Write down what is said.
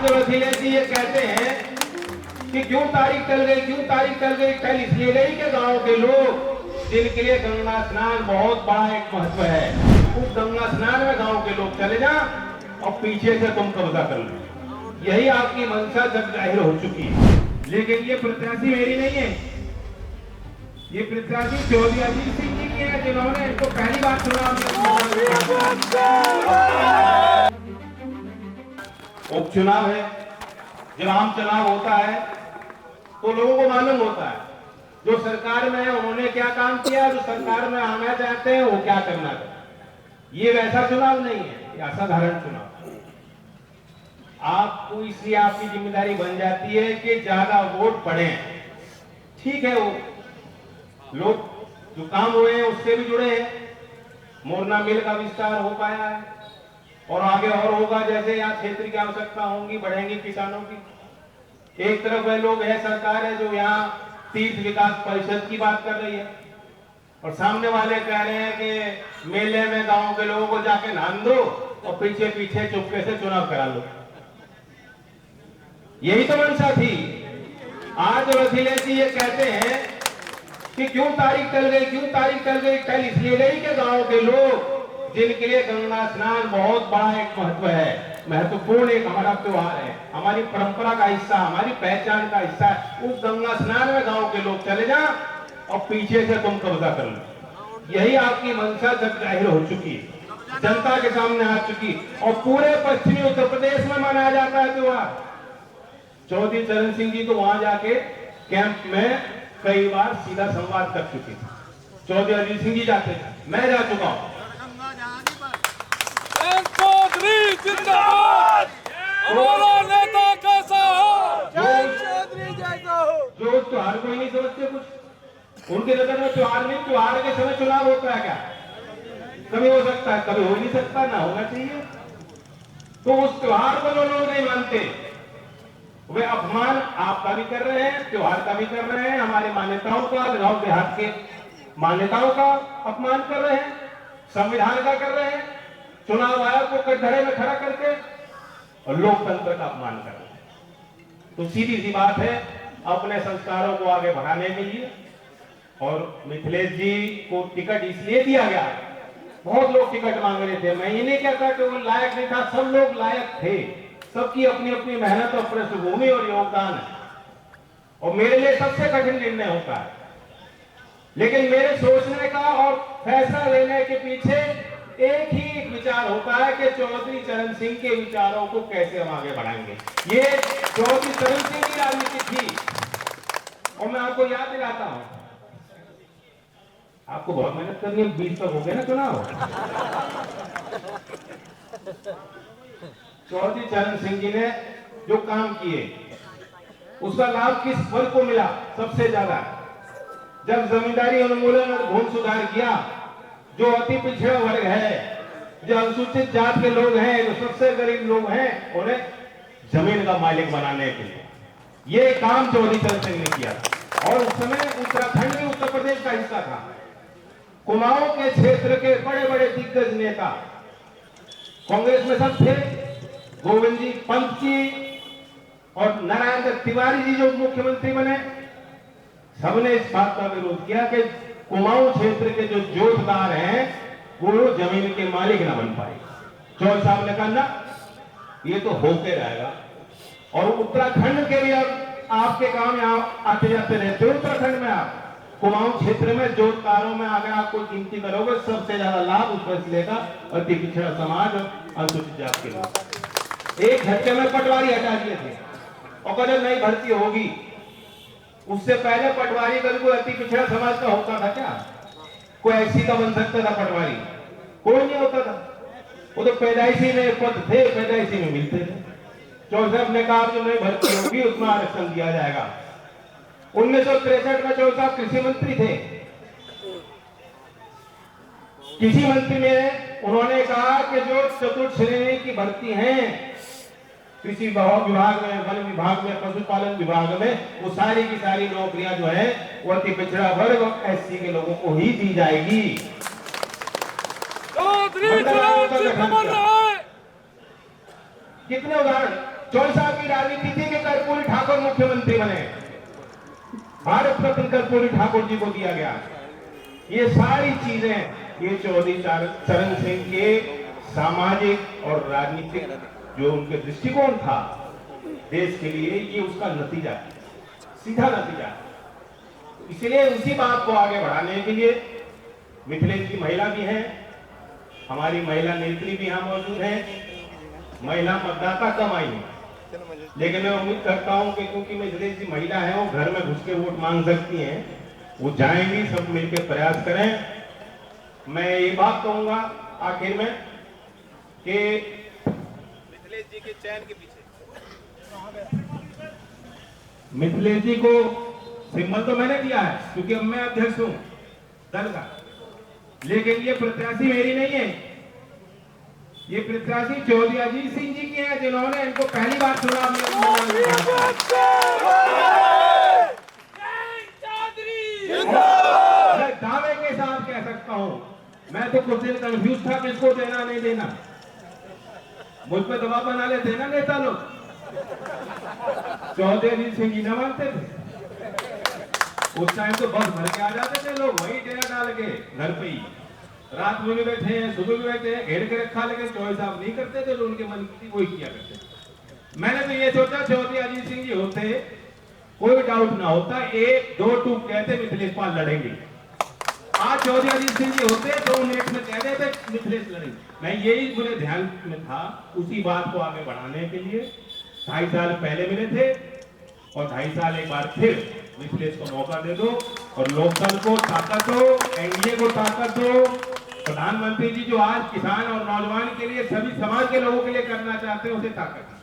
आज वसीले जी ये कहते हैं कि क्यों तारीख टल गई, क्यों तारीख टल गई। टल इसलिए गई कि गांव के लोग जिनके लिए गंगा स्नान बहुत बड़ा एक महत्व है, उस गंगा स्नान में गांव के लोग चले जा और पीछे से तुम कब्जा कर लो। यही आपकी मंशा जग जाहिर हो चुकी है। लेकिन ये प्रत्याशी मेरी नहीं है, ये प्रत्याशी चौधरी अजीत सिंह जी की है, जिन्होंने इसको पहली बार चुनाव उपचुनाव है। जब आम चुनाव होता है तो लोगों को मालूम होता है जो सरकार में है उन्होंने क्या काम किया, जो सरकार में आना चाहते हैं वो क्या करना चाहते। ये वैसा चुनाव नहीं है, ये असाधारण चुनाव। आपको इसलिए आपकी जिम्मेदारी बन जाती है कि ज्यादा वोट पड़े। ठीक है, वो लोग जो काम हुए हैं उससे भी जुड़े हैं। मोरना मिल का विस्तार हो पाया है और आगे और होगा। जैसे यहाँ क्षेत्र की आवश्यकता होंगी, बढ़ेंगी किसानों की। एक तरफ वह लोग है, सरकार है जो यहाँ तीर्थ विकास परिषद की बात कर रही है और सामने वाले कह रहे हैं कि मेले में गांव के लोगों को जाके नहान दो और पीछे पीछे चुपके से चुनाव करा लो। यही तो मंशा थी। आज वसीले जी ये कहते हैं कि क्यों तारीख टल गई, क्यों तारीख टल गई। टल इसलिए गई कि गांव के लोग जिनके लिए गंगा स्नान बहुत बड़ा एक महत्व है, महत्वपूर्ण एक हमारा त्योहार है, हमारी परंपरा का हिस्सा, हमारी पहचान का हिस्सा है, उस गंगा स्नान में गांव के लोग चले जा और पीछे से तुम कब्जा कर लो। यही आपकी मंशा जग जाहिर हो चुकी है, जनता के सामने आ चुकी और पूरे पश्चिमी उत्तर प्रदेश में मनाया जाता है त्योहार। चौधरी चरण सिंह जी तो वहां जाके कैंप में कई बार सीधा संवाद कर चुके थे। चौधरी अजीत सिंह जी जाते थे, मैं जा चुका हूं। जिंदाबाद, हमारा नेता कैसा हो, चौधरी जैसा हो। जो त्योहार को ही नहीं समझते कुछ, उनके नजर में त्योहार नहीं, त्योहार के समय चुनाव होता है क्या? कभी हो सकता है, कभी हो नहीं सकता, ना होना चाहिए। तो उस त्योहार को जो लोग नहीं मानते वे अपमान आपका भी कर रहे हैं, त्योहार का भी कर रहे हैं, हमारे मान्यताओं का, गांव देहात के मान्यताओं का अपमान कर रहे हैं, संविधान का कर रहे हैं, चुनाव आयोग को कटघरे में खड़ा करके और लोकतंत्र का अपमान कर रहे हैं। तो सीधी सी बात है, अपने संस्कारों को आगे बढ़ाने के लिए और मिथिलेश जी को टिकट इसलिए दिया गया। बहुत लोग टिकट मांग रहे थे, मैं ये नहीं कहता कि वो लायक नहीं था, सब लोग लायक थे, सबकी अपनी अपनी मेहनत और पृष्ठभूमि और योगदान है और मेरे लिए सबसे कठिन निर्णय होता है। लेकिन मेरे सोचने का और फैसला लेने के पीछे एक ही विचार होता है कि चौधरी चरण सिंह के विचारों को कैसे हम आगे बढ़ाएंगे। ये चौधरी चरण सिंह की राजनीति थी और मैं आपको याद दिलाता हूं, आपको बहुत मेहनत करनी है, 20 तक हो गए ना चुनाव। चौधरी चरण सिंह जी ने जो काम किए उसका लाभ किस वर्ग को मिला सबसे ज्यादा? जब जमींदारी उन्मूलन और भूमि सुधार किया, जो अति पिछड़ा वर्ग है, जो अनुसूचित जात के लोग हैं, जो सबसे गरीब लोग हैं, उन्हें जमीन का मालिक बनाने के लिए ये काम चौधरी चरण सिंह ने किया। और उस समय उत्तराखंड भी उत्तर प्रदेश का हिस्सा था। कुमाऊं के क्षेत्र के बड़े बड़े दिग्गज नेता कांग्रेस में सब थे, गोविंद जी पंत जी और नारायण दत्त तिवारी जी जो मुख्यमंत्री बने, सबने इस बात का विरोध किया कि कुमाऊं क्षेत्र के जो जोतदार हैं वो जमीन के मालिक ना बन पाए। चौधरी साहब ने कहा ना, ये तो होके रहेगा। और उत्तराखंड के भी अब आपके काम यहाँ आते जाते रहते हो। उत्तराखंड में आप कुमाऊं क्षेत्र में जोतदारों में अगर आप कोई गिनती करोगे, सबसे ज्यादा लाभ उस फैसले का अति पिछड़ा समाज और अनुसूचित जाति के लोग। एक झटके में पटवारी हटा दिए थे और कभी नई भर्ती होगी, उससे पहले पटवारी कभी कोई अति पिछड़ा समाज का होता था क्या? कोई ऐसी का बन सकता था पटवारी? कोई नहीं होता था। वो तो पैदाइशी में पद थे, पैदाइशी में मिलते थे। चौधरी साहब ने कहा जो नई भर्ती होगी उसमें आरक्षण दिया जाएगा। 1963 में चौधरी साहब कृषि मंत्री थे। कृषि मंत्री में उन्होंने कहा कि जो चतुर्थ श्रेणी की भर्ती है कृषि विभाग में, वन विभाग में, पशुपालन विभाग में, वो सारी की सारी नौकरियां जो है वो अति पिछड़ा वर्ग और एससी के लोगों को ही दी जाएगी। चौधरी चरण सिंह बन रहा है। कितने उदाहरण चौधरी साहब और मुख्यमंत्री बने, भारत रत्न कर्पूरी ठाकुर जी को दिया गया। ये सारी चीजें ये चौधरी चरण सिंह के सामाजिक और राजनीतिक जो उनके दृष्टिकोण था देश के लिए, ये उसका नतीजा है, सीधा नतीजा है। इसलिए उसी बात को आगे बढ़ाने के लिए मिथिलेश की महिला भी है, हमारी महिला नेत्री भी यहाँ मौजूद है। महिला मतदाता कम आई है, लेकिन मैं उम्मीद करता हूं कि क्योंकि मिथिलेश जी महिला है, वो घर में घुस के वोट मांग सकती हैं, वो जाएंगी, सब मिलकर प्रयास करें। मैं ये बात कहूंगा आखिर में कि मिथिलेश जी के चयन के पीछे मिथिलेश जी को सिंबल तो मैंने दिया है क्योंकि अब मैं अध्यक्ष हूं दल का, लेकिन ये प्रत्याशी मेरी नहीं है, ये प्रत्याशी चौधरी अजीत सिंह जी की है, जिन्होंने इनको पहली बार चुनाव में दावे के साथ कह सकता हूं। मैं तो कुछ दिन कंफ्यूज था किसको देना नहीं देना, मुझ पर दबाव बना लेते ना नेता लोग। चौधरी अजीत सिंह जी न मानते थे, उस टाइम तो बस भर के आ जाते थे लोग, वही डेरा डाल के घर पे ही, रात में भी बैठे हैं, सुबह भी बैठे हैं, घेर के रखा, लेकिन चॉइस आप नहीं करते थे, जो उनके मन की वही किया करते। मैंने तो ये सोचा चौधरी अजीत सिंह जी होते कोई डाउट ना होता, 1 2 2 कहते मिथिलेश पाल लड़ेंगे। आज चौधरी अजीत सिंह जी होते तो नेट में कह देते मिथिलेश लड़ेंगे। मैं यही मुझे ध्यान में था, उसी बात को आगे बढ़ाने के लिए 2.5 साल पहले मिले थे और 2.5 साल एक बार फिर मिथिलेश को मौका दे दो और लोकदल को ताकत दो, एनडीए को ताकत दो। प्रधानमंत्री जी जो आज किसान और नौजवान के लिए, सभी समाज के लोगों के लिए करना चाहते हैं, उसे ताकत दो।